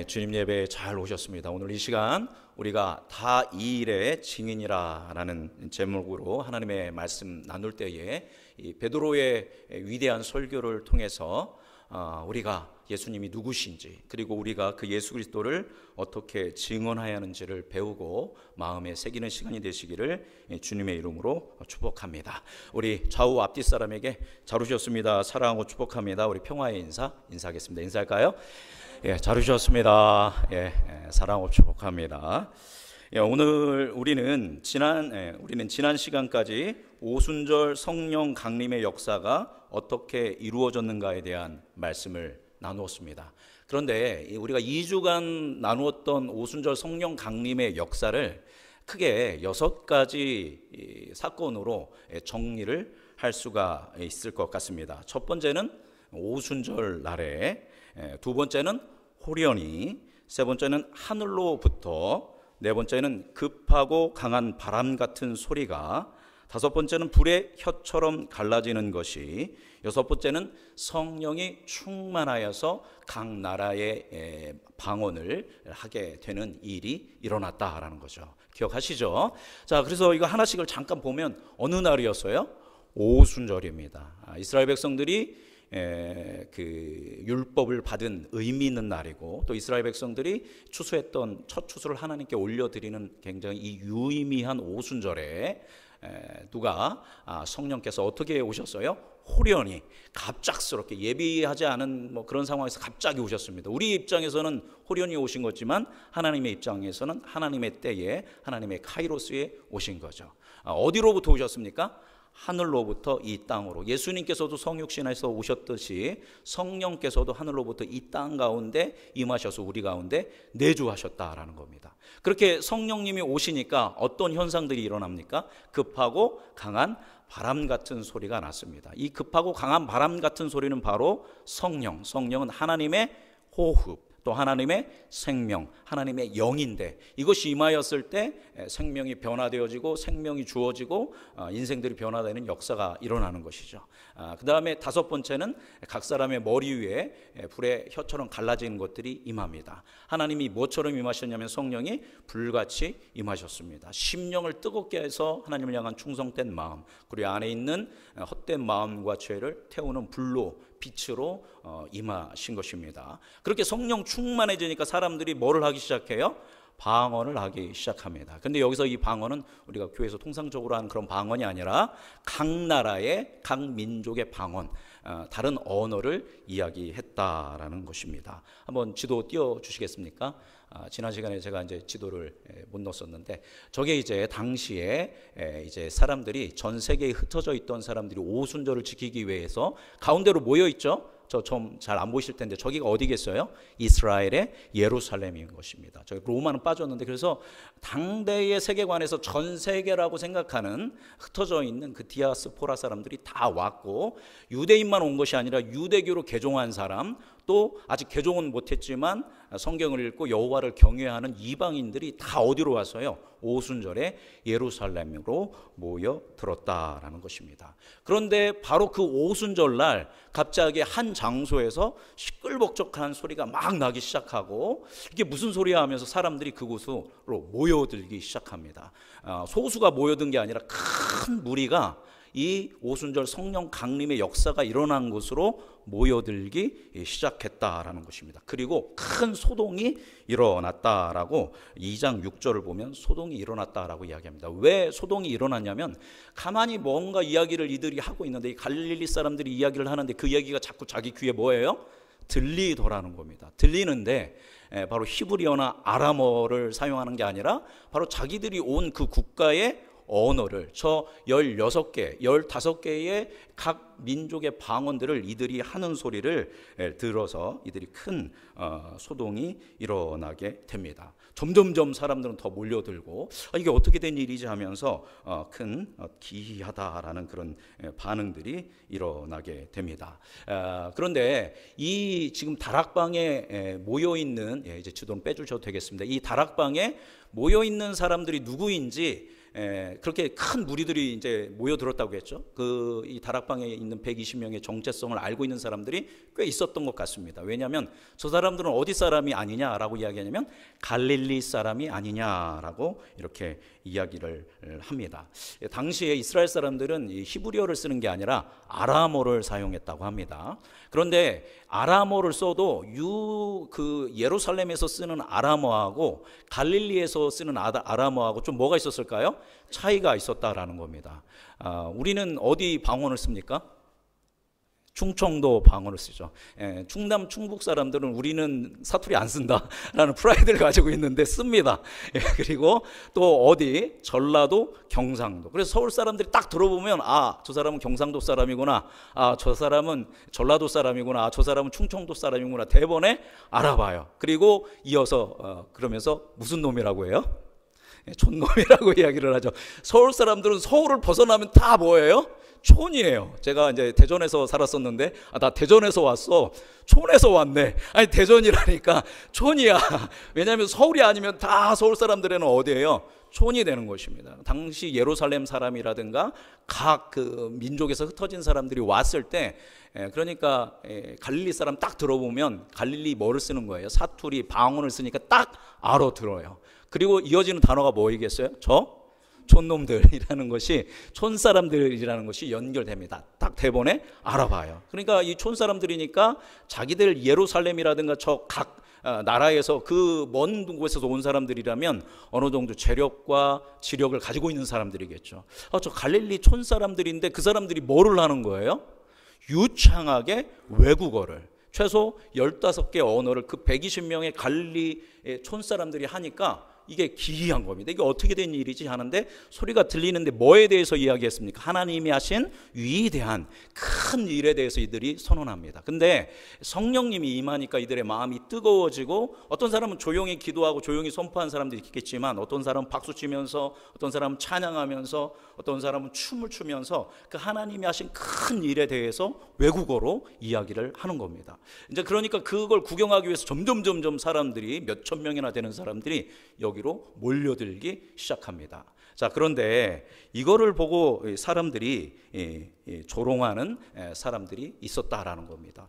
주님 예배에 잘 오셨습니다. 오늘 이 시간 우리가 다 이 일의 증인이라는 제목으로 하나님의 말씀 나눌 때에 이 베드로의 위대한 설교를 통해서 우리가 예수님이 누구신지, 그리고 우리가 그 예수 그리스도를 어떻게 증언해야 하는지를 배우고 마음에 새기는 시간이 되시기를 주님의 이름으로 축복합니다. 우리 좌우 앞뒤 사람에게 잘 오셨습니다, 사랑하고 축복합니다. 우리 평화의 인사하겠습니다. 인사할까요? 잘 오셨습니다. 사랑하고 축복합니다. 오늘 우리는 지난 시간까지 오순절 성령 강림의 역사가 어떻게 이루어졌는가에 대한 말씀을 나누었습니다. 그런데 우리가 2주간 나누었던 오순절 성령 강림의 역사를 크게 6가지 사건으로 정리를 할 수가 있을 것 같습니다. 첫 번째는 오순절 날에, 두 번째는 호련히, 세 번째는 하늘로부터, 네 번째는 급하고 강한 바람 같은 소리가, 다섯 번째는 불의 혀처럼 갈라지는 것이, 여섯 번째는 성령이 충만하여서 각 나라의 방언을 하게 되는 일이 일어났다라는 거죠. 기억하시죠? 자, 그래서 이거 하나씩을 잠깐 보면 어느 날이었어요? 오순절입니다. 이스라엘 백성들이 그 율법을 받은 의미 있는 날이고, 또 이스라엘 백성들이 추수했던 첫 추수를 하나님께 올려드리는 굉장히 이 유의미한 오순절에 누가 성령께서 어떻게 오셨어요? 호련히, 갑작스럽게, 예비하지 않은 그런 상황에서 갑자기 오셨습니다. 우리 입장에서는 호련히 오신 거지만 하나님의 입장에서는 하나님의 때에, 하나님의 카이로스에 오신 거죠. 어디로부터 오셨습니까? 하늘로부터 이 땅으로. 예수님께서도 성육신에서 오셨듯이 성령께서도 하늘로부터 이 땅 가운데 임하셔서 우리 가운데 내주하셨다라는 겁니다. 그렇게 성령님이 오시니까 어떤 현상들이 일어납니까? 급하고 강한 바람 같은 소리가 났습니다. 이 급하고 강한 바람 같은 소리는 바로 성령은 하나님의 호흡, 또 하나님의 생명, 하나님의 영인데, 이것이 임하였을 때 생명이 변화되어지고 생명이 주어지고 인생들이 변화되는 역사가 일어나는 것이죠. 그 다음에 다섯 번째는 각 사람의 머리 위에 불의 혀처럼 갈라지는 것들이 임합니다. 하나님이 뭐처럼 임하셨냐면 성령이 불같이 임하셨습니다. 심령을 뜨겁게 해서 하나님을 향한 충성된 마음, 그리고 안에 있는 헛된 마음과 죄를 태우는 불로, 빛으로 임하신 것입니다. 그렇게 성령 충만해지니까 사람들이 뭐를 하기 시작해요? 방언을 하기 시작합니다. 근데 여기서 이 방언은 우리가 교회에서 통상적으로 하는 그런 방언이 아니라 각 나라의, 각 민족의 방언, 다른 언어를 이야기했다라는 것입니다. 한번 지도 띄워주시겠습니까? 지난 시간에 제가 이제 지도를 못 넣었었는데, 저게 이제 당시에 이제 사람들이, 전 세계에 흩어져 있던 사람들이 오순절을 지키기 위해서 가운데로 모여 있죠. 저 좀 잘 안 보이실 텐데 저기가 어디겠어요? 이스라엘의 예루살렘인 것입니다. 저기 로마는 빠졌는데, 그래서 당대의 세계관에서 전 세계라고 생각하는 흩어져 있는 그 디아스포라 사람들이 다 왔고, 유대인만 온 것이 아니라 유대교로 개종한 사람, 또 아직 개종은 못했지만 성경을 읽고 여호와를 경외하는 이방인들이 다 어디로 왔어요? 오순절에 예루살렘으로 모여들었다라는 것입니다. 그런데 바로 그 오순절날 갑자기 한 장소에서 시끌벅적한 소리가 막 나기 시작하고, 이게 무슨 소리야 하면서 사람들이 그곳으로 모여들기 시작합니다. 소수가 모여든 게 아니라 큰 무리가 이 오순절 성령 강림의 역사가 일어난 곳으로 모여들기 시작했다라는 것입니다. 그리고 큰 소동이 일어났다라고 2장 6절을 보면 소동이 일어났다라고 이야기합니다. 왜 소동이 일어났냐면, 가만히 뭔가 이야기를 이들이 하고 있는데, 이 갈릴리 사람들이 이야기를 하는데 그 이야기가 자꾸 자기 귀에 뭐예요? 들리더라는 겁니다. 들리는데 바로 히브리어나 아람어를 사용하는 게 아니라 바로 자기들이 온 그 국가의 언어를, 저 16개, 15개의 각 민족의 방언들을 이들이 하는 소리를 들어서 이들이 큰 소동이 일어나게 됩니다. 점점점 사람들은 더 몰려들고, 이게 어떻게 된 일이지 하면서 큰 기이하다라는 그런 반응들이 일어나게 됩니다. 그런데 이 지금 다락방에 모여있는, 이제 지도는 빼주셔도 되겠습니다. 이 다락방에 모여있는 사람들이 누구인지 그렇게 큰 무리들이 이제 모여들었다고 했죠. 이 다락방에 있는 120명의 정체성을 알고 있는 사람들이 꽤 있었던 것 같습니다. 왜냐하면 저 사람들은 어디 사람이 아니냐라고 이야기하냐면 갈릴리 사람이 아니냐라고 이렇게 이야기를 합니다. 당시에 이스라엘 사람들은 이 히브리어를 쓰는 게 아니라 아람어를 사용했다고 합니다. 그런데 아람어를 써도 예루살렘에서 쓰는 아람어하고 갈릴리에서 쓰는 아람어하고 좀 뭐가 있었을까요? 차이가 있었다라는 겁니다. 우리는 어디 방언을 씁니까? 충청도 방언을 쓰죠. 충남 충북 사람들은 우리는 사투리 안 쓴다라는 프라이드를 가지고 있는데 씁니다. 그리고 또 어디 전라도, 경상도. 그래서 서울 사람들이 딱 들어보면 저 사람은 경상도 사람이구나. 저 사람은 전라도 사람이구나. 저 사람은 충청도 사람이구나. 대번에 알아봐요. 그리고 이어서 그러면서 무슨 놈이라고 해요? 촌놈이라고 이야기를 하죠. 서울 사람들은 서울을 벗어나면 다 뭐예요? 촌이에요. 제가 이제 대전에서 살았었는데 나 대전에서 왔어. 촌에서 왔네. 아니 대전이라니까 촌이야. 왜냐하면 서울이 아니면 다 서울 사람들에는 어디예요? 촌이 되는 것입니다. 당시 예루살렘 사람이라든가 각 그 민족에서 흩어진 사람들이 왔을 때 그러니까 갈릴리 사람 딱 들어보면 갈릴리 뭐를 쓰는 거예요? 사투리, 방언을 쓰니까 딱 알아들어요. 그리고 이어지는 단어가 뭐이겠어요? 촌놈들이라는 것이, 촌사람들이라는 것이 연결됩니다. 딱 대본에 알아봐요. 그러니까 이 촌사람들이니까 자기들 예루살렘이라든가 저 각 나라에서 그 먼 곳에서 온 사람들이라면 어느 정도 재력과 지력을 가지고 있는 사람들이겠죠. 저 갈릴리 촌사람들인데 그 사람들이 뭐를 하는 거예요? 유창하게 외국어를, 최소 15개 언어를 그 120명의 갈릴리 촌사람들이 하니까 이게 기이한 겁니다. 이게 어떻게 된 일이지 하는데 소리가 들리는데 뭐에 대해서 이야기했습니까? 하나님이 하신 위대한 큰 일에 대해서 이들이 선언합니다. 근데 성령님이 임하니까 이들의 마음이 뜨거워지고, 어떤 사람은 조용히 기도하고 조용히 선포한 사람들이 있겠지만 어떤 사람은 박수치면서, 어떤 사람은 찬양하면서, 어떤 사람은 춤을 추면서 그 하나님이 하신 큰 일에 대해서 외국어로 이야기를 하는 겁니다. 이제 그러니까 그걸 구경하기 위해서 점점 사람들이 몇천 명이나 되는 사람들이 여기로 몰려들기 시작합니다. 자, 그런데 이거를 보고 사람들이 조롱하는 사람들이 있었다라는 겁니다.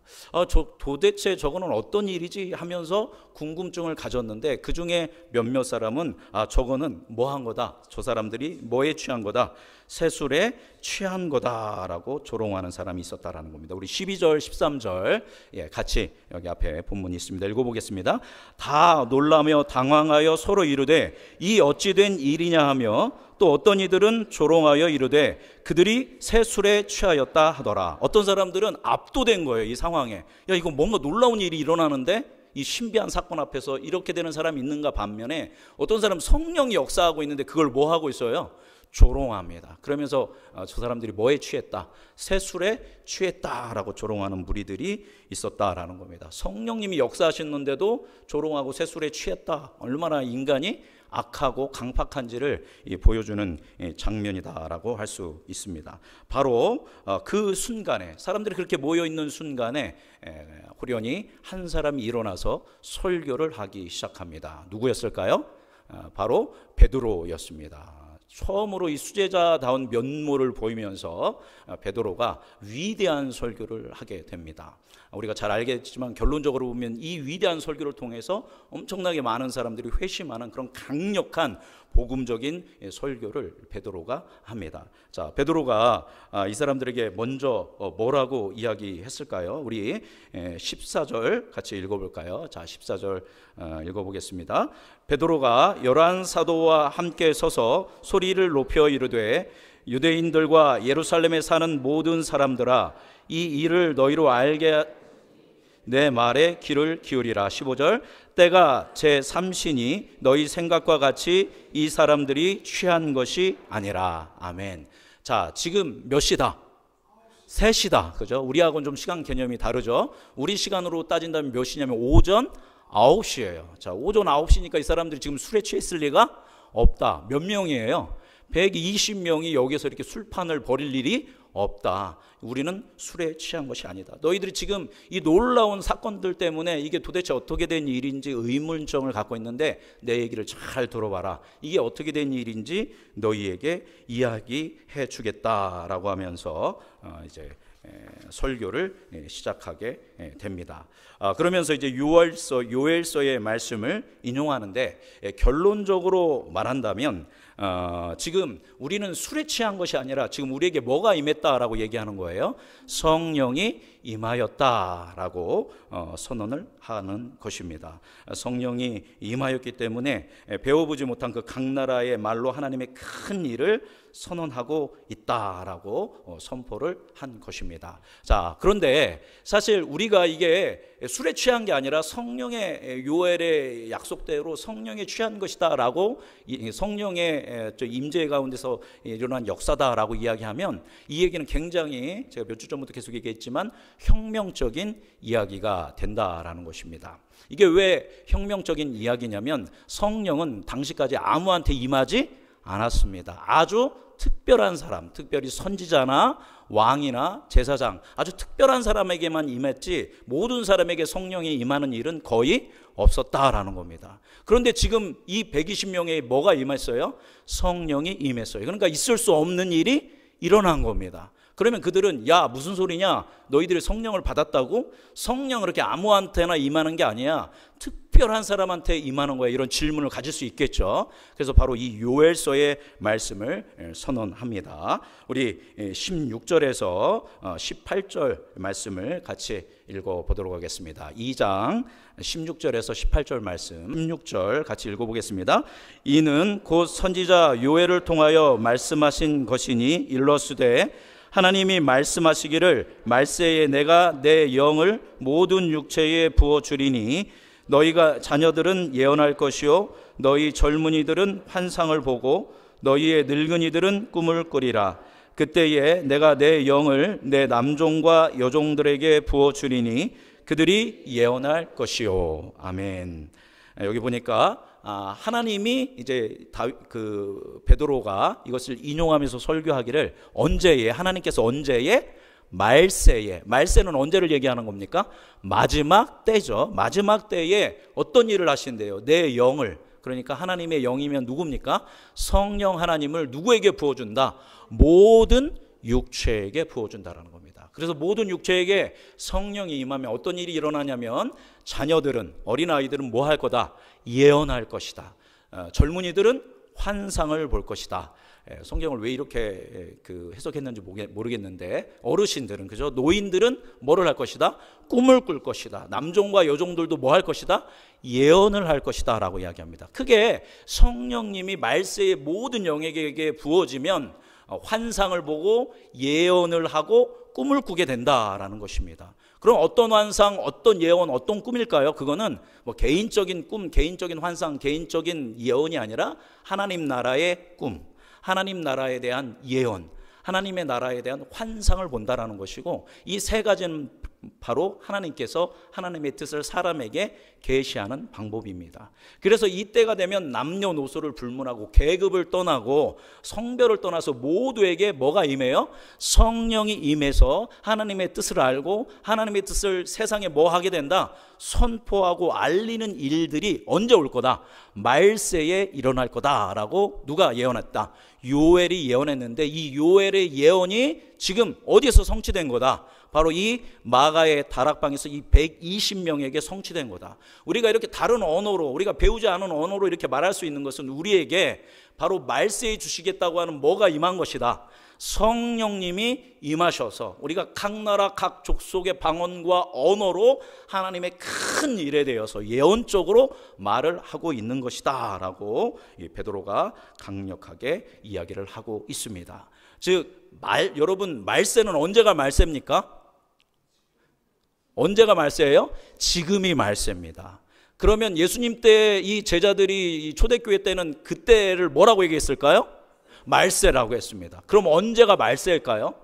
도대체 저거는 어떤 일이지 하면서 궁금증을 가졌는데 그 중에 몇몇 사람은 저거는 뭐 한 거다, 저 사람들이 뭐에 취한 거다, 세술에 취한 거다라고 조롱하는 사람이 있었다라는 겁니다. 우리 12절 13절 같이 여기 앞에 본문이 있습니다. 읽어보겠습니다. 다 놀라며 당황하여 서로 이르되 이 어찌 된 일이냐 하며, 또 어떤 이들은 조롱하여 이르되 그들이 세술에 취하였다 하더라. 어떤 사람들은 압도된 거예요. 이 상황에. 이거 뭔가 놀라운 일이 일어나는데 이 신비한 사건 앞에서 이렇게 되는 사람이 있는가 반면에, 어떤 사람은 성령이 역사하고 있는데 그걸 뭐 하고 있어요? 조롱합니다. 그러면서 저 사람들이 뭐에 취했다? 세술에 취했다라고 조롱하는 무리들이 있었다라는 겁니다. 성령님이 역사하시는데도 조롱하고 세술에 취했다. 얼마나 인간이 악하고 강팍한지를 보여주는 장면이다라고 할 수 있습니다. 바로 그 순간에, 사람들이 그렇게 모여있는 순간에 호련히 한 사람이 일어나서 설교를 하기 시작합니다. 누구였을까요? 바로 베드로였습니다. 처음으로 이 수제자다운 면모를 보이면서 베드로가 위대한 설교를 하게 됩니다. 우리가 잘 알겠지만 결론적으로 보면 이 위대한 설교를 통해서 엄청나게 많은 사람들이 회심하는 그런 강력한 복음적인 설교를 베드로가 합니다. 자, 베드로가 이 사람들에게 먼저 뭐라고 이야기했을까요? 우리 14절 같이 읽어볼까요? 자, 14절 읽어보겠습니다. 베드로가 11 사도와 함께 서서 소리를 높여 이르되 유대인들과 예루살렘에 사는 모든 사람들아, 이 일을 너희로 알게 내 말에 귀를 기울이라. 15절 때가 제3시니 너희 생각과 같이 이 사람들이 취한 것이 아니라. 아멘. 자, 지금 몇 시다? 3시다. 그죠? 우리하고는 좀 시간 개념이 다르죠. 우리 시간으로 따진다면 몇 시냐면 오전 9시예요. 자, 오전 9시니까 이 사람들이 지금 술에 취했을 리가 없다. 몇 명이에요? 120명이 여기서 이렇게 술판을 벌일 일이 없다. 우리는 술에 취한 것이 아니다. 너희들이 지금 이 놀라운 사건들 때문에 이게 도대체 어떻게 된 일인지 의문점을 갖고 있는데 내 얘기를 잘 들어봐라. 이게 어떻게 된 일인지 너희에게 이야기해 주겠다라고 하면서 이제 설교를 시작하게 됩니다. 그러면서 이제 요엘서의 말씀을 인용하는데 결론적으로 말한다면 지금 우리는 술에 취한 것이 아니라 지금 우리에게 뭐가 임했다라고 얘기하는 거예요. 성령이 임하였다라고 선언을 하는 것입니다. 성령이 임하였기 때문에 배워보지 못한 그 각 나라의 말로 하나님의 큰 일을 선언하고 있다라고 선포를 한 것입니다. 자, 그런데 사실 우리가 이게 술에 취한 게 아니라 성령의 요엘의 약속대로 성령에 취한 것이다라고 성령의 임재 가운데서 일어난 역사다라고 이야기하면 이 얘기는 굉장히 제가 몇 주 전부터 계속 얘기했지만 혁명적인 이야기가 된다라는 것입니다. 이게 왜 혁명적인 이야기냐면 성령은 당시까지 아무한테 임하지 않았습니다. 아주 특별한 사람, 특별히 선지자나 왕이나 제사장, 아주 특별한 사람에게만 임했지 모든 사람에게 성령이 임하는 일은 거의 없었다라는 겁니다. 그런데 지금 이 120명에 뭐가 임했어요? 성령이 임했어요. 그러니까 있을 수 없는 일이 일어난 겁니다. 그러면 그들은 야 무슨 소리냐, 너희들이 성령을 받았다고? 성령은 그렇게 아무한테나 임하는 게 아니야, 특별한 사람한테 임하는 거야, 이런 질문을 가질 수 있겠죠. 그래서 바로 이 요엘서의 말씀을 선언합니다. 우리 16절에서 18절 말씀을 같이 읽어보도록 하겠습니다. 2장 16절에서 18절 말씀, 16절 같이 읽어보겠습니다. 이는 곧 선지자 요엘을 통하여 말씀하신 것이니 일러스되 하나님이 말씀하시기를 말세에 내가 내 영을 모든 육체에 부어주리니 너희가 자녀들은 예언할 것이요 너희 젊은이들은 환상을 보고 너희의 늙은이들은 꿈을 꾸리라. 그때에 내가 내 영을 내 남종과 여종들에게 부어주리니 그들이 예언할 것이요. 아멘. 여기 보니까 하나님이 이제 베드로가 이것을 인용하면서 설교하기를 언제에, 하나님께서 언제에? 말세에. 말세는 언제를 얘기하는 겁니까? 마지막 때죠. 마지막 때에 어떤 일을 하신대요? 내 영을, 그러니까 하나님의 영이면 누굽니까? 성령 하나님을 누구에게 부어준다? 모든 육체에게 부어준다라는 겁니다. 그래서 모든 육체에게 성령이 임하면 어떤 일이 일어나냐면 자녀들은, 어린아이들은 뭐 할 거다? 예언할 것이다. 젊은이들은 환상을 볼 것이다. 성경을 왜 이렇게 해석했는지 모르겠는데 어르신들은, 그죠? 노인들은 뭐를 할 것이다? 꿈을 꿀 것이다. 남종과 여종들도 뭐 할 것이다? 예언을 할 것이다 라고 이야기합니다. 크게 성령님이 말세의 모든 영에게 부어지면 환상을 보고 예언을 하고 꿈을 꾸게 된다라는 것입니다. 그럼 어떤 환상, 어떤 예언, 어떤 꿈일까요? 그거는 뭐 개인적인 꿈, 개인적인 환상, 개인적인 예언이 아니라 하나님 나라의 꿈, 하나님 나라에 대한 예언, 하나님의 나라에 대한 환상을 본다라는 것이고, 이 세 가지는 바로 하나님께서 하나님의 뜻을 사람에게 계시하는 방법입니다. 그래서 이때가 되면 남녀노소를 불문하고 계급을 떠나고 성별을 떠나서 모두에게 뭐가 임해요? 성령이 임해서 하나님의 뜻을 알고 하나님의 뜻을 세상에 뭐 하게 된다? 선포하고 알리는 일들이 언제 올 거다? 말세에 일어날 거다라고 누가 예언했다? 요엘이 예언했는데 이 요엘의 예언이 지금 어디에서 성취된 거다? 바로 이 마가의 다락방에서 이 120명에게 성취된 거다. 우리가 이렇게 다른 언어로, 우리가 배우지 않은 언어로 이렇게 말할 수 있는 것은 우리에게 바로 말세에 주시겠다고 하는 뭐가 임한 것이다. 성령님이 임하셔서 우리가 각 나라 각 족속의 방언과 언어로 하나님의 큰 일에 대해서 예언적으로 말을 하고 있는 것이다 라고 베드로가 강력하게 이야기를 하고 있습니다. 즉 여러분, 말세는 언제가 말세입니까? 언제가 말세예요? 지금이 말세입니다. 그러면 예수님 때 이 제자들이 초대교회 때는 그때를 뭐라고 얘기했을까요? 말세라고 했습니다. 그럼 언제가 말세일까요?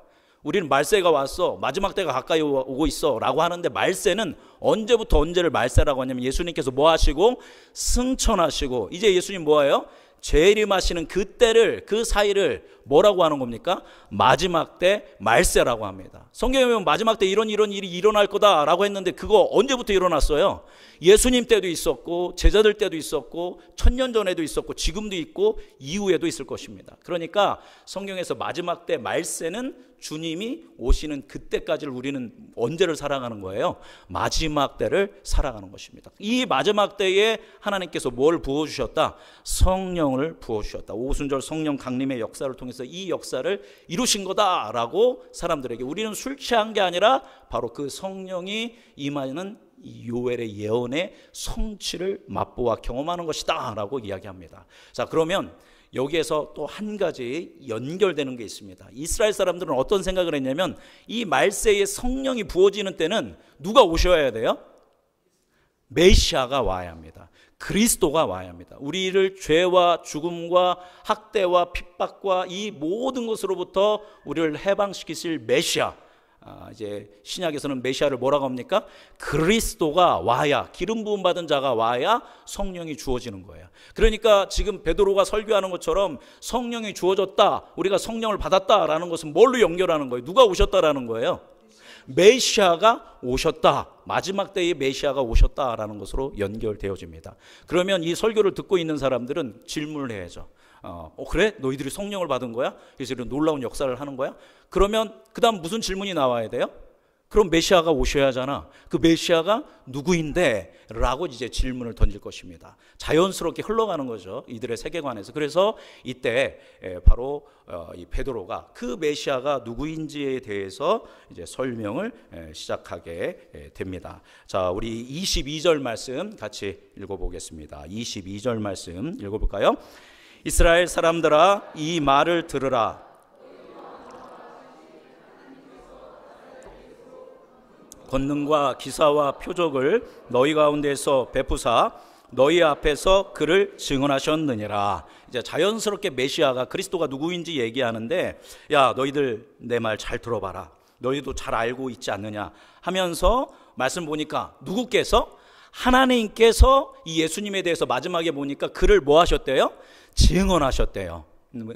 우리는 말세가 왔어, 마지막 때가 가까이 오고 있어 라고 하는데, 말세는 언제부터 언제를 말세라고 하냐면 예수님께서 뭐 하시고? 승천하시고, 이제 예수님 뭐예요? 재림하시는 그 때를, 그 사이를 뭐라고 하는 겁니까? 마지막 때 말세라고 합니다. 성경에 보면 마지막 때 이런 일이 일어날 거다라고 했는데 그거 언제부터 일어났어요? 예수님 때도 있었고 제자들 때도 있었고 1000년 전에도 있었고 지금도 있고 이후에도 있을 것입니다. 그러니까 성경에서 마지막 때 말세는 주님이 오시는 그때까지를 우리는 언제를 살아가는 거예요? 마지막 때를 살아가는 것입니다. 이 마지막 때에 하나님께서 뭘 부어주셨다? 성령을 부어주셨다. 오순절 성령 강림의 역사를 통해서 이 역사를 이루신 거다라고 사람들에게, 우리는 술 취한 게 아니라 바로 그 성령이 임하는 요엘의 예언의 성취를 맛보아 경험하는 것이다 라고 이야기합니다. 자, 그러면 여기에서 또 한 가지 연결되는 게 있습니다. 이스라엘 사람들은 어떤 생각을 했냐면 이 말세에 성령이 부어지는 때는 누가 오셔야 돼요? 메시아가 와야 합니다. 그리스도가 와야 합니다. 우리를 죄와 죽음과 학대와 핍박과 이 모든 것으로부터 우리를 해방시키실 메시아, 이제 신약에서는 메시아를 뭐라고 합니까? 그리스도가 와야, 기름 부음 받은 자가 와야 성령이 주어지는 거예요. 그러니까 지금 베드로가 설교하는 것처럼 성령이 주어졌다, 우리가 성령을 받았다라는 것은 뭘로 연결하는 거예요? 누가 오셨다라는 거예요? 메시아가 오셨다, 마지막 때의 메시아가 오셨다라는 것으로 연결되어집니다. 그러면 이 설교를 듣고 있는 사람들은 질문을 해야죠. 그래? 너희들이 성령을 받은 거야? 그래서 이런 놀라운 역사를 하는 거야? 그러면 그 다음 무슨 질문이 나와야 돼요? 그럼 메시아가 오셔야 하잖아. 그 메시아가 누구인데? 라고 이제 질문을 던질 것입니다. 자연스럽게 흘러가는 거죠, 이들의 세계관에서. 그래서 이때 바로 이 베드로가 그 메시아가 누구인지에 대해서 이제 설명을 시작하게 됩니다. 자, 우리 22절 말씀 같이 읽어보겠습니다. 22절 말씀 읽어볼까요? 이스라엘 사람들아, 이 말을 들으라. 권능과 기사와 표적을 너희 가운데서 베푸사 너희 앞에서 그를 증언하셨느니라. 이제 자연스럽게 메시아가, 그리스도가 누구인지 얘기하는데, 야, 너희들 내 말 잘 들어봐라. 너희도 잘 알고 있지 않느냐 하면서 말씀 보니까 누구께서? 하나님께서 이 예수님에 대해서 마지막에 보니까 그를 뭐 하셨대요? 증언하셨대요.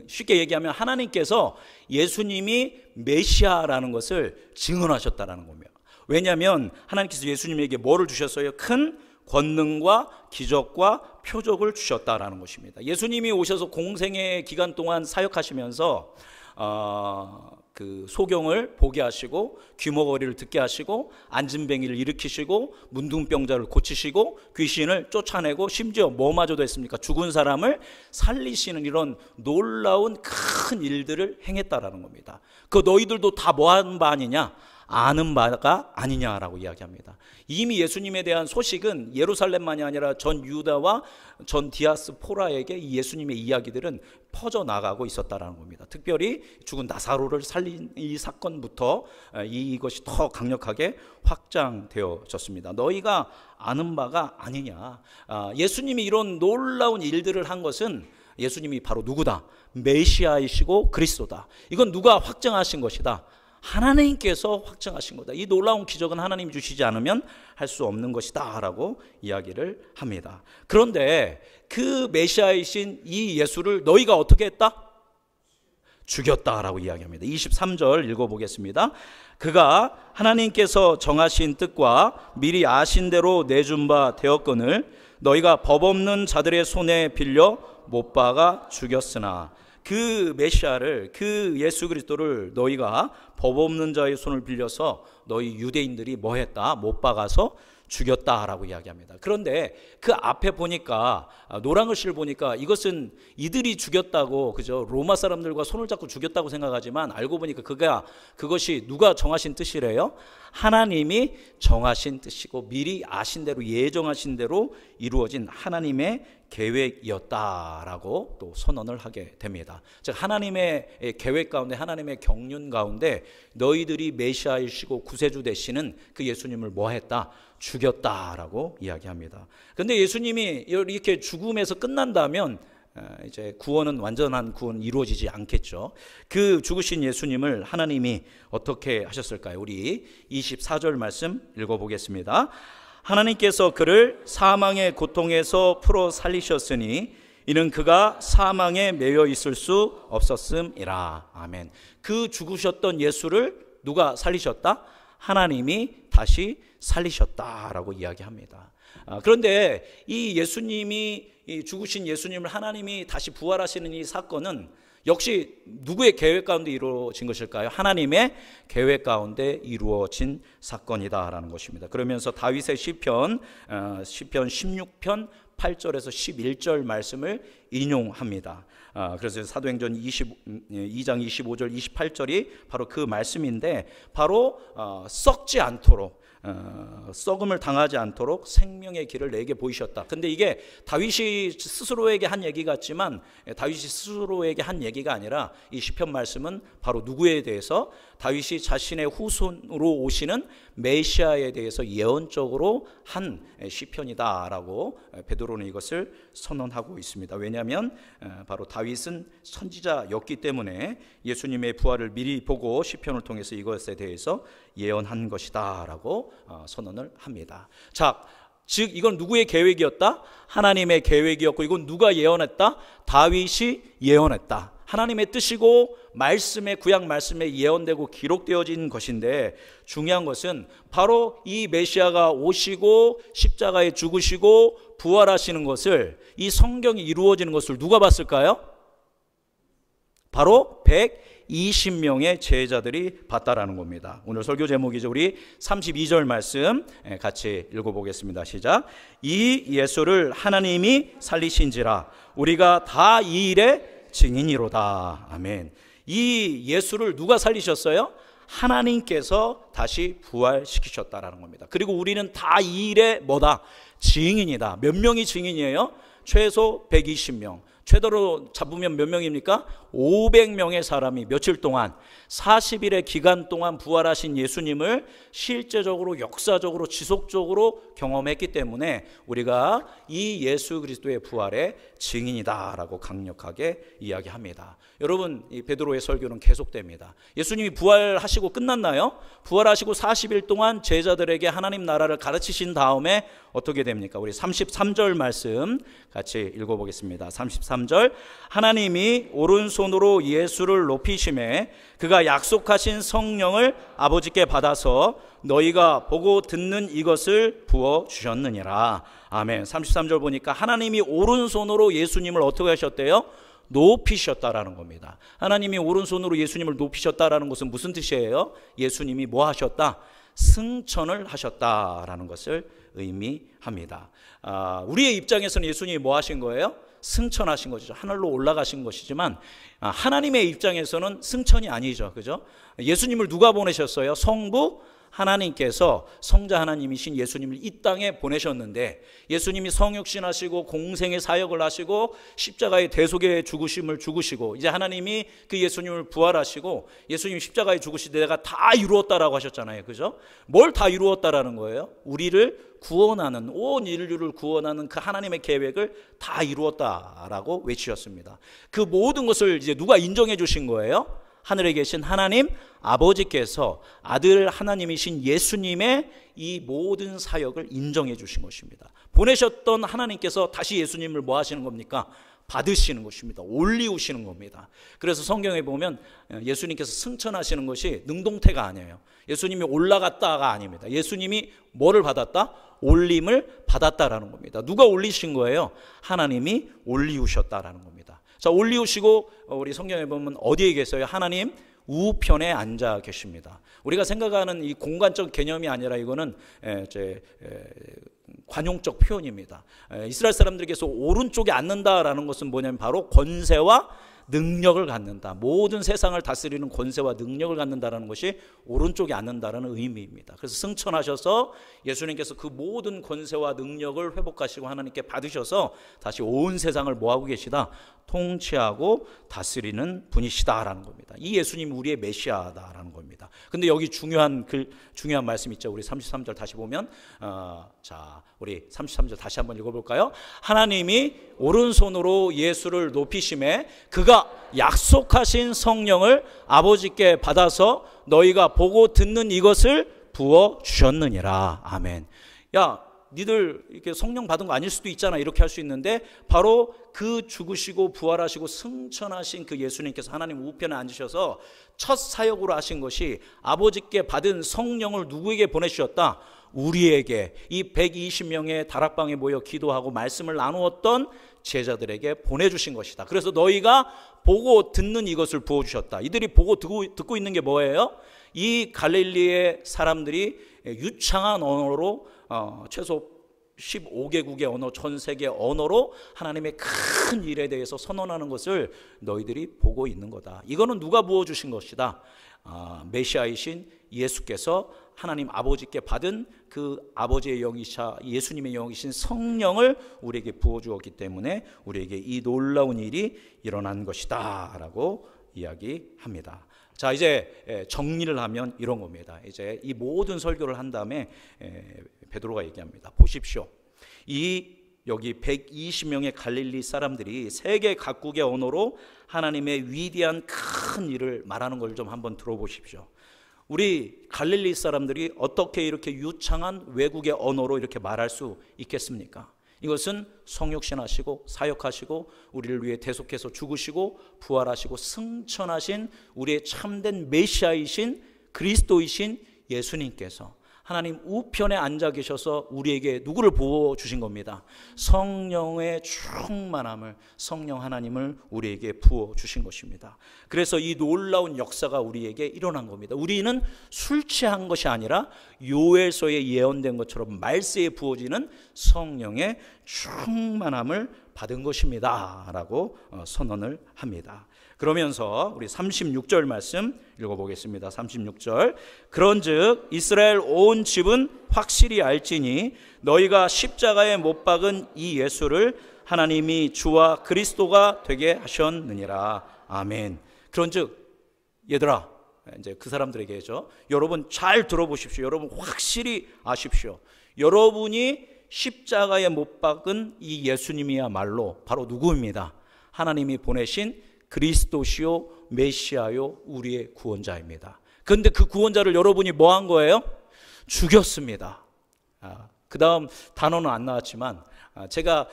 쉽게 얘기하면 하나님께서 예수님이 메시아라는 것을 증언하셨다라는 겁니다. 왜냐하면 하나님께서 예수님에게 뭐를 주셨어요? 큰 권능과 기적과 표적을 주셨다라는 것입니다. 예수님이 오셔서 공생의 기간 동안 사역하시면서 그 소경을 보게 하시고 귀머거리를 듣게 하시고 앉은뱅이를 일으키시고 문둥병자를 고치시고 귀신을 쫓아내고 심지어 뭐마저도 했습니까? 죽은 사람을 살리시는 이런 놀라운 큰 일들을 행했다라는 겁니다. 그 너희들도 다 뭐 하는 바 아니냐? 아는 바가 아니냐라고 이야기합니다. 이미 예수님에 대한 소식은 예루살렘만이 아니라 전 유다와 전 디아스포라에게 이 예수님의 이야기들은 퍼져나가고 있었다라는 겁니다. 특별히 죽은 나사로를 살린 이 사건부터 이것이 더 강력하게 확장되어졌습니다. 너희가 아는 바가 아니냐. 예수님이 이런 놀라운 일들을 한 것은 예수님이 바로 누구다? 메시아이시고 그리스도다. 이건 누가 확정하신 것이다? 하나님께서 확정하신 거다. 이 놀라운 기적은 하나님이 주시지 않으면 할 수 없는 것이다 라고 이야기를 합니다. 그런데 그 메시아이신 이 예수를 너희가 어떻게 했다? 죽였다라고 이야기합니다. 23절 읽어보겠습니다. 그가 하나님께서 정하신 뜻과 미리 아신 대로 내준 바 되었거늘 너희가 법 없는 자들의 손에 빌려 못 박아 죽였으나, 그 메시아를, 그 예수 그리스도를 너희가 법 없는 자의 손을 빌려서 너희 유대인들이 뭐 했다? 못 박아서 죽였다라고 이야기합니다. 그런데 그 앞에 보니까 노란 글씨를 보니까 이것은 이들이 죽였다고, 그죠? 로마 사람들과 손을 잡고 죽였다고 생각하지만 알고 보니까 그것이 누가 정하신 뜻이래요? 하나님이 정하신 뜻이고 미리 아신 대로, 예정하신 대로 이루어진 하나님의 계획이었다라고 또 선언을 하게 됩니다. 즉 하나님의 계획 가운데, 하나님의 경륜 가운데 너희들이 메시아이시고 구세주 되시는 그 예수님을 뭐 했다? 죽였다라고 이야기합니다. 그런데 예수님이 이렇게 죽음에서 끝난다면 이제 구원은, 완전한 구원 이루어지지 않겠죠. 그 죽으신 예수님을 하나님이 어떻게 하셨을까요? 우리 24절 말씀 읽어보겠습니다. 하나님께서 그를 사망의 고통에서 풀어 살리셨으니 이는 그가 사망에 매여 있을 수 없었음이라. 아멘. 그 죽으셨던 예수를 누가 살리셨다? 하나님이 다시 살리셨다라고 이야기합니다. 그런데 이 예수님이, 이 죽으신 예수님을 하나님이 다시 부활하시는 이 사건은 역시 누구의 계획 가운데 이루어진 것일까요? 하나님의 계획 가운데 이루어진 사건이다라는 것입니다. 그러면서 다윗의 시편 16편 8절에서 11절 말씀을 인용합니다. 그래서 사도행전 2장 25절 28절이 바로 그 말씀인데, 바로 썩지 않도록, 썩음을 당하지 않도록 생명의 길을 내게 보이셨다. 근데 이게 다윗이 스스로에게 한 얘기 같지만 다윗이 스스로에게 한 얘기가 아니라 이 시편 말씀은 바로 누구에 대해서? 다윗이 자신의 후손으로 오시는 메시아에 대해서 예언적으로 한 시편이다라고 베드로는 이것을 선언하고 있습니다. 왜냐하면 바로 다윗은 선지자였기 때문에 예수님의 부활을 미리 보고 시편을 통해서 이것에 대해서 예언한 것이다라고 선언을 합니다. 자, 즉 이건 누구의 계획이었다? 하나님의 계획이었고, 이건 누가 예언했다? 다윗이 예언했다. 하나님의 뜻이고 말씀에, 구약 말씀에 예언되고 기록되어진 것인데, 중요한 것은 바로 이 메시아가 오시고 십자가에 죽으시고 부활하시는 것을, 이 성경이 이루어지는 것을 누가 봤을까요? 바로 120명의 제자들이 봤다라는 겁니다. 오늘 설교 제목이죠. 우리 32절 말씀 같이 읽어보겠습니다. 시작. 이 예수를 하나님이 살리신지라 우리가 다 이 일의 증인이로다. 아멘. 이 예수를 누가 살리셨어요? 하나님께서 다시 부활시키셨다라는 겁니다. 그리고 우리는 다 이 일의 뭐다? 증인이다. 몇 명이 증인이에요? 최소 120명. 최대로 잡으면 몇 명입니까? 500명의 사람이 며칠 동안, 40일의 기간 동안 부활하신 예수님을 실제적으로, 역사적으로, 지속적으로 경험했기 때문에 우리가 이 예수 그리스도의 부활의 증인이다라고 강력하게 이야기합니다. 여러분, 이 베드로의 설교는 계속됩니다. 예수님이 부활하시고 끝났나요? 부활하시고 40일 동안 제자들에게 하나님 나라를 가르치신 다음에 어떻게 됩니까? 우리 33절 말씀 같이 읽어보겠습니다. 33절. 하나님이 오른손으로 예수를 높이심에 그가 약속하신 성령을 아버지께 받아서 너희가 보고 듣는 이것을 부어주셨느니라. 아멘. 33절 보니까 하나님이 오른손으로 예수님을 어떻게 하셨대요? 높이셨다라는 겁니다. 하나님이 오른손으로 예수님을 높이셨다라는 것은 무슨 뜻이에요? 예수님이 뭐 하셨다? 승천을 하셨다라는 것을 의미합니다. 우리의 입장에서는 예수님이 뭐 하신 거예요? 승천하신 것이죠. 하늘로 올라가신 것이지만 하나님의 입장에서는 승천이 아니죠. 그죠? 예수님을 누가 보내셨어요? 성부 하나님께서, 성자 하나님이신 예수님을 이 땅에 보내셨는데, 예수님이 성육신하시고 공생의 사역을 하시고 십자가의 대속의 죽으심을 죽으시고, 이제 하나님이 그 예수님을 부활하시고 예수님 십자가에 죽으실 때 내가 다 이루었다라고 하셨잖아요. 그죠? 뭘 다 이루었다라는 거예요? 우리를 구원하는, 온 인류를 구원하는 그 하나님의 계획을 다 이루었다라고 외치셨습니다. 그 모든 것을 이제 누가 인정해 주신 거예요? 하늘에 계신 하나님 아버지께서 아들 하나님이신 예수님의 이 모든 사역을 인정해 주신 것입니다. 보내셨던 하나님께서 다시 예수님을 뭐 하시는 겁니까? 받으시는 것입니다. 올리우시는 겁니다. 그래서 성경에 보면 예수님께서 승천하시는 것이 능동태가 아니에요. 예수님이 올라갔다가 아닙니다. 예수님이 뭐를 받았다? 올림을 받았다라는 겁니다. 누가 올리신 거예요? 하나님이 올리우셨다라는 겁니다. 자, 올리우시고 우리 성경에 보면 어디에 계세요? 하나님 우편에 앉아 계십니다. 우리가 생각하는 이 공간적 개념이 아니라 이거는 관용적 표현입니다. 이스라엘 사람들께서 오른쪽에 앉는다라는 것은 뭐냐면 바로 권세와 능력을 갖는다. 모든 세상을 다스리는 권세와 능력을 갖는다라는 것이 오른쪽에 앉는다라는 의미입니다. 그래서 승천하셔서 예수님께서 그 모든 권세와 능력을 회복하시고 하나님께 받으셔서 다시 온 세상을 뭐하고 계시다? 통치하고 다스리는 분이시다라는 겁니다. 이 예수님이 우리의 메시아다라는 겁니다. 근데 여기 중요한 말씀 있죠. 우리 33절 다시 보면 자, 우리 33절 다시 한번 읽어볼까요? 하나님이 오른손으로 예수를 높이심에 그가 약속하신 성령을 아버지께 받아서 너희가 보고 듣는 이것을 부어주셨느니라. 아멘. 야, 니들 이렇게 성령 받은 거 아닐 수도 있잖아, 이렇게 할 수 있는데, 바로 그 죽으시고 부활하시고 승천하신 그 예수님께서 하나님 우편에 앉으셔서 첫 사역으로 하신 것이 아버지께 받은 성령을 누구에게 보내주셨다? 우리에게, 이 120명의 다락방에 모여 기도하고 말씀을 나누었던 제자들에게 보내주신 것이다. 그래서 너희가 보고 듣는 이것을 부어주셨다. 이들이 보고 듣고 있는 게 뭐예요? 이 갈릴리의 사람들이 유창한 언어로 최소 15개국의 언어, 전 세계 언어로 하나님의 큰 일에 대해서 선언하는 것을 너희들이 보고 있는 거다. 이거는 누가 부어주신 것이다? 메시아이신 예수께서 하나님 아버지께 받은 그 아버지의 영이ша 예수님의 영이신 성령을 우리에게 부어주었기 때문에 우리에게 이 놀라운 일이 일어난 것이다 라고 이야기합니다. 자, 이제 정리를 하면 이런 겁니다. 이제 이 모든 설교를 한 다음에 베드로가 얘기합니다. 보십시오. 여기 120명의 갈릴리 사람들이 세계 각국의 언어로 하나님의 위대한 큰 일을 말하는 걸 좀 한번 들어보십시오. 우리 갈릴리 사람들이 어떻게 이렇게 유창한 외국의 언어로 이렇게 말할 수 있겠습니까? 이것은 성육신하시고 사역하시고 우리를 위해 대속해서 죽으시고 부활하시고 승천하신 우리의 참된 메시아이신 그리스도이신 예수님께서 하나님 우편에 앉아 계셔서 우리에게 누구를 부어주신 겁니다. 성령의 충만함을, 성령 하나님을 우리에게 부어주신 것입니다. 그래서 이 놀라운 역사가 우리에게 일어난 겁니다. 우리는 술 취한 것이 아니라 요엘서에 예언된 것처럼 말세에 부어지는 성령의 충만함을 받은 것입니다 라고 선언을 합니다. 그러면서 우리 36절 말씀 읽어보겠습니다. 36절. 그런즉 이스라엘 온 집은 확실히 알지니 너희가 십자가에 못 박은 이 예수를 하나님이 주와 그리스도가 되게 하셨느니라. 아멘. 그런즉 얘들아, 이제 그 사람들에게죠. 여러분 잘 들어보십시오. 여러분 확실히 아십시오. 여러분이 십자가에 못 박은 이 예수님이야말로 바로 누구입니다? 하나님이 보내신 그리스도시요 메시아요 우리의 구원자입니다. 그런데 그 구원자를 여러분이 뭐 한 거예요? 죽였습니다. 그 다음 단어는 안 나왔지만 제가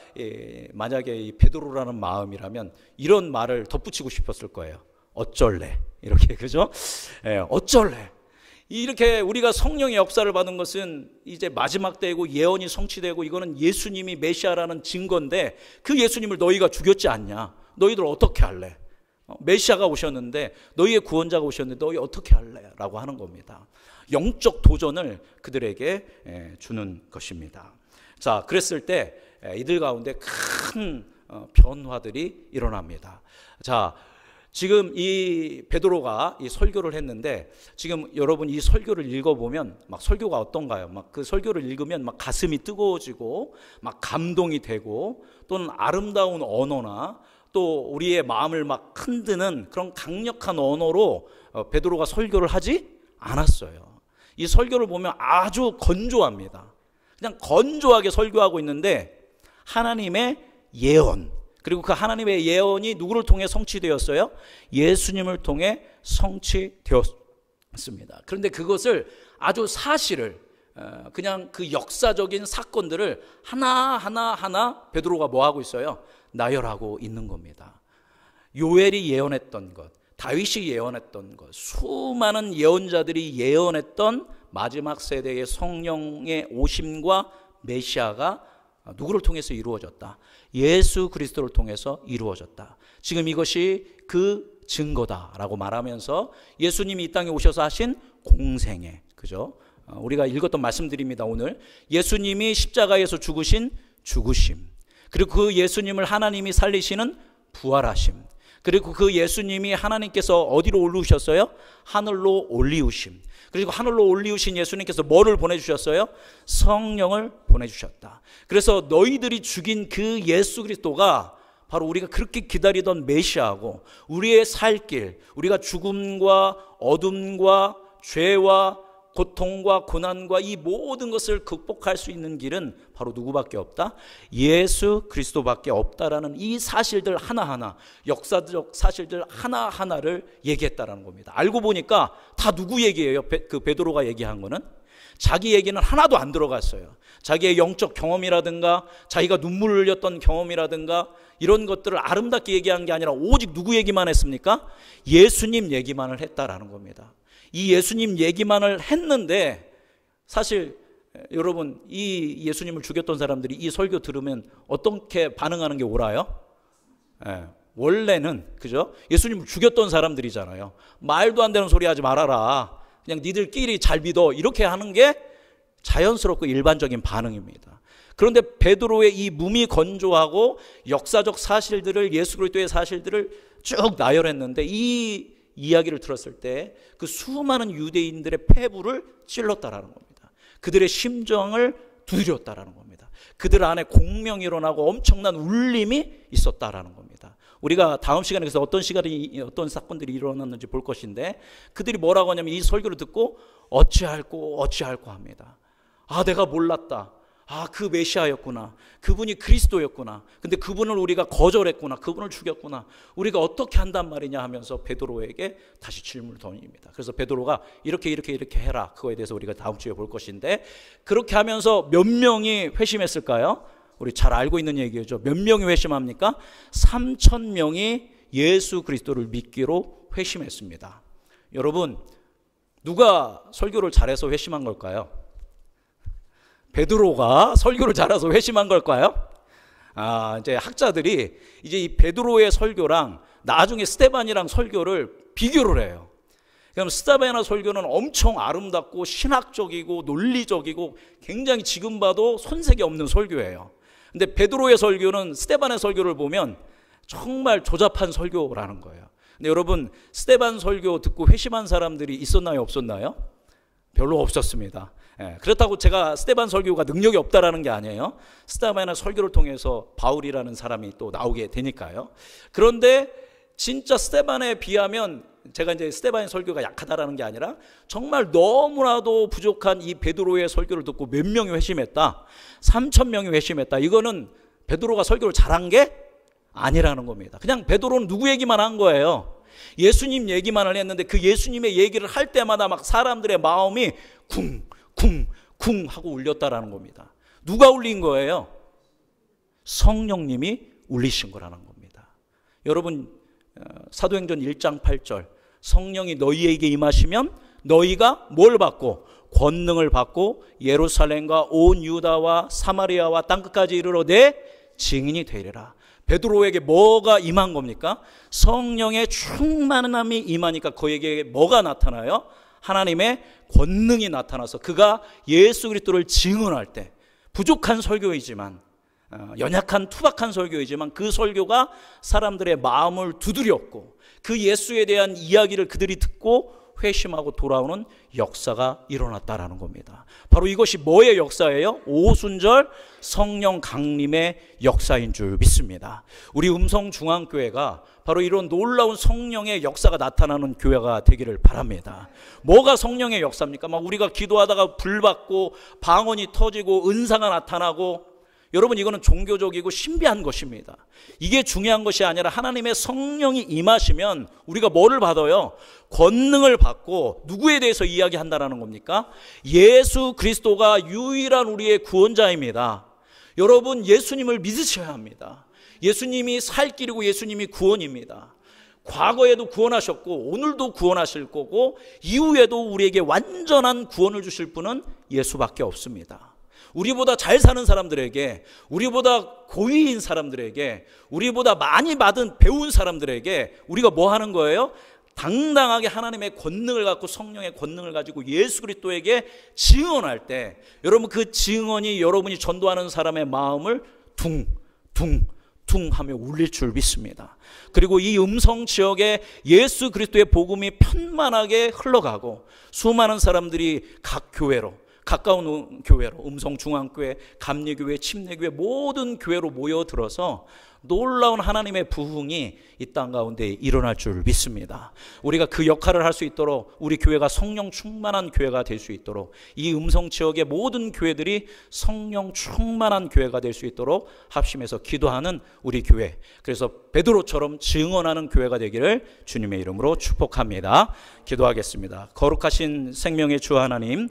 만약에 이 베드로라는 마음이라면 이런 말을 덧붙이고 싶었을 거예요. 어쩔래, 이렇게, 그죠? 어쩔래. 이렇게 우리가 성령의 역사를 받은 것은 이제 마지막 때이고 예언이 성취되고 이거는 예수님이 메시아라는 증거인데 그 예수님을 너희가 죽였지 않냐? 너희들 어떻게 할래? 메시아가 오셨는데, 너희의 구원자가 오셨는데 너희 어떻게 할래? 라고 하는 겁니다. 영적 도전을 그들에게 주는 것입니다. 자, 그랬을 때 이들 가운데 큰 변화들이 일어납니다. 자, 지금 이 베드로가 이 설교를 했는데, 지금 여러분 이 설교를 읽어보면 막 설교가 어떤가요? 막 그 설교를 읽으면 막 가슴이 뜨거워지고 막 감동이 되고, 또는 아름다운 언어나 또 우리의 마음을 막 흔드는 그런 강력한 언어로 베드로가 설교를 하지 않았어요. 이 설교를 보면 아주 건조합니다. 그냥 건조하게 설교하고 있는데 하나님의 예언, 그리고 그 하나님의 예언이 누구를 통해 성취되었어요? 예수님을 통해 성취되었습니다. 그런데 그것을 아주 사실을 그냥 그 역사적인 사건들을 하나하나 베드로가 뭐 하고 있어요? 나열하고 있는 겁니다. 요엘이 예언했던 것, 다윗이 예언했던 것, 수많은 예언자들이 예언했던 마지막 세대의 성령의 오심과 메시아가 누구를 통해서 이루어졌다? 예수 그리스도를 통해서 이루어졌다. 지금 이것이 그 증거다라고 말하면서 예수님이 이 땅에 오셔서 하신 공생애, 그죠? 우리가 읽었던 말씀드립니다. 오늘 예수님이 십자가에서 죽으신 죽으심, 그리고 그 예수님을 하나님이 살리시는 부활하심, 그리고 그 예수님이 하나님께서 어디로 올리우셨어요? 하늘로 올리우심. 그리고 하늘로 올리우신 예수님께서 뭐를 보내주셨어요? 성령을 보내주셨다. 그래서 너희들이 죽인 그 예수 그리스도가 바로 우리가 그렇게 기다리던 메시아고, 우리의 살 길, 우리가 죽음과 어둠과 죄와 고통과 고난과 이 모든 것을 극복할 수 있는 길은 바로 누구밖에 없다? 예수 그리스도밖에 없다라는 이 사실들 하나하나, 역사적 사실들 하나하나를 얘기했다라는 겁니다. 알고 보니까 다 누구 얘기예요? 그 베드로가 얘기한 거는 자기 얘기는 하나도 안 들어갔어요. 자기의 영적 경험이라든가 자기가 눈물을 흘렸던 경험이라든가 이런 것들을 아름답게 얘기한 게 아니라 오직 누구 얘기만 했습니까? 예수님 얘기만을 했다라는 겁니다. 이 예수님 얘기만을 했는데 사실 여러분 이 예수님을 죽였던 사람들이 이 설교 들으면 어떻게 반응하는 게 옳아요? 원래는 그죠? 예수님을 죽였던 사람들이잖아요. 말도 안 되는 소리 하지 말아라. 그냥 니들끼리 잘 믿어. 이렇게 하는 게 자연스럽고 일반적인 반응입니다. 그런데 베드로의 이 무미건조하고 역사적 사실들을 예수 그리스도의 사실들을 쭉 나열했는데 이 이야기를 들었을 때 그 수많은 유대인들의 폐부를 찔렀다라는 겁니다. 그들의 심정을 두드렸다라는 겁니다. 그들 안에 공명이 일어나고 엄청난 울림이 있었다라는 겁니다. 우리가 다음 시간에 그래서 어떤 사건들이 일어났는지 볼 것인데 그들이 뭐라고 하냐면 이 설교를 듣고 어찌할꼬 합니다. 아, 내가 몰랐다. 아, 그 메시아였구나. 그분이 그리스도였구나. 근데 그분을 우리가 거절했구나. 그분을 죽였구나. 우리가 어떻게 한단 말이냐 하면서 베드로에게 다시 질문을 던집니다. 그래서 베드로가 이렇게 해라. 그거에 대해서 우리가 다음 주에 볼 것인데 그렇게 하면서 몇 명이 회심했을까요? 우리 잘 알고 있는 얘기죠. 몇 명이 회심합니까? 3,000명이 예수 그리스도를 믿기로 회심했습니다. 여러분, 누가 설교를 잘해서 회심한 걸까요? 베드로가 설교를 잘해서 회심한 걸까요? 이제 학자들이 이제 이 베드로의 설교랑 나중에 스데반이랑 설교를 비교를 해요. 그럼 스데반의 설교는 엄청 아름답고 신학적이고 논리적이고 굉장히 지금 봐도 손색이 없는 설교예요. 근데 베드로의 설교는 스데반의 설교를 보면 정말 조잡한 설교라는 거예요. 근데 여러분, 스데반 설교 듣고 회심한 사람들이 있었나요, 없었나요? 별로 없었습니다. 그렇다고 제가 스데반 설교가 능력이 없다라는 게 아니에요. 스데반의 설교를 통해서 바울이라는 사람이 또 나오게 되니까요. 그런데 진짜 스데반에 비하면 제가 이제 스데반의 설교가 약하다라는 게 아니라 정말 너무나도 부족한 이 베드로의 설교를 듣고 몇 명이 회심했다. 3,000명이 회심했다. 이거는 베드로가 설교를 잘한 게 아니라는 겁니다. 그냥 베드로는 누구 얘기만 한 거예요. 예수님 얘기만을 했는데 그 예수님의 얘기를 할 때마다 막 사람들의 마음이 쿵 하고 울렸다라는 겁니다. 누가 울린 거예요? 성령님이 울리신 거라는 겁니다. 여러분, 사도행전 1장 8절 성령이 너희에게 임하시면 너희가 뭘 받고? 권능을 받고 예루살렘과 온 유다와 사마리아와 땅끝까지 이르러 내 증인이 되리라. 베드로에게 뭐가 임한 겁니까? 성령의 충만함이 임하니까 그에게 뭐가 나타나요? 하나님의 권능이 나타나서 그가 예수 그리스도를 증언할 때 부족한 설교이지만 연약한 투박한 설교이지만 그 설교가 사람들의 마음을 두드렸고 그 예수에 대한 이야기를 그들이 듣고 회심하고 돌아오는 역사가 일어났다라는 겁니다. 바로 이것이 뭐의 역사예요? 오순절 성령 강림의 역사인 줄 믿습니다. 우리 음성중앙교회가 바로 이런 놀라운 성령의 역사가 나타나는 교회가 되기를 바랍니다. 뭐가 성령의 역사입니까? 막 우리가 기도하다가 불 받고 방언이 터지고 은사가 나타나고 여러분 이거는 종교적이고 신비한 것입니다. 이게 중요한 것이 아니라 하나님의 성령이 임하시면 우리가 뭐를 받아요? 권능을 받고 누구에 대해서 이야기한다는 겁니까? 예수 그리스도가 유일한 우리의 구원자입니다. 여러분 예수님을 믿으셔야 합니다. 예수님이 살 길이고 예수님이 구원입니다. 과거에도 구원하셨고 오늘도 구원하실 거고 이후에도 우리에게 완전한 구원을 주실 분은 예수밖에 없습니다. 우리보다 잘 사는 사람들에게, 우리보다 고위인 사람들에게, 우리보다 많이 받은 배운 사람들에게 우리가 뭐 하는 거예요? 당당하게 하나님의 권능을 갖고 성령의 권능을 가지고 예수 그리스도에게 증언할 때 여러분 그 증언이 여러분이 전도하는 사람의 마음을 둥 하며 울릴 줄 믿습니다. 그리고 이 음성 지역에 예수 그리스도의 복음이 편만하게 흘러가고 수많은 사람들이 각 교회로 가까운 교회로 음성중앙교회, 감리교회, 침례교회 모든 교회로 모여들어서 놀라운 하나님의 부흥이 이 땅 가운데 일어날 줄 믿습니다. 우리가 그 역할을 할 수 있도록 우리 교회가 성령 충만한 교회가 될 수 있도록 이 음성지역의 모든 교회들이 성령 충만한 교회가 될 수 있도록 합심해서 기도하는 우리 교회, 그래서 베드로처럼 증언하는 교회가 되기를 주님의 이름으로 축복합니다. 기도하겠습니다. 거룩하신 생명의 주 하나님,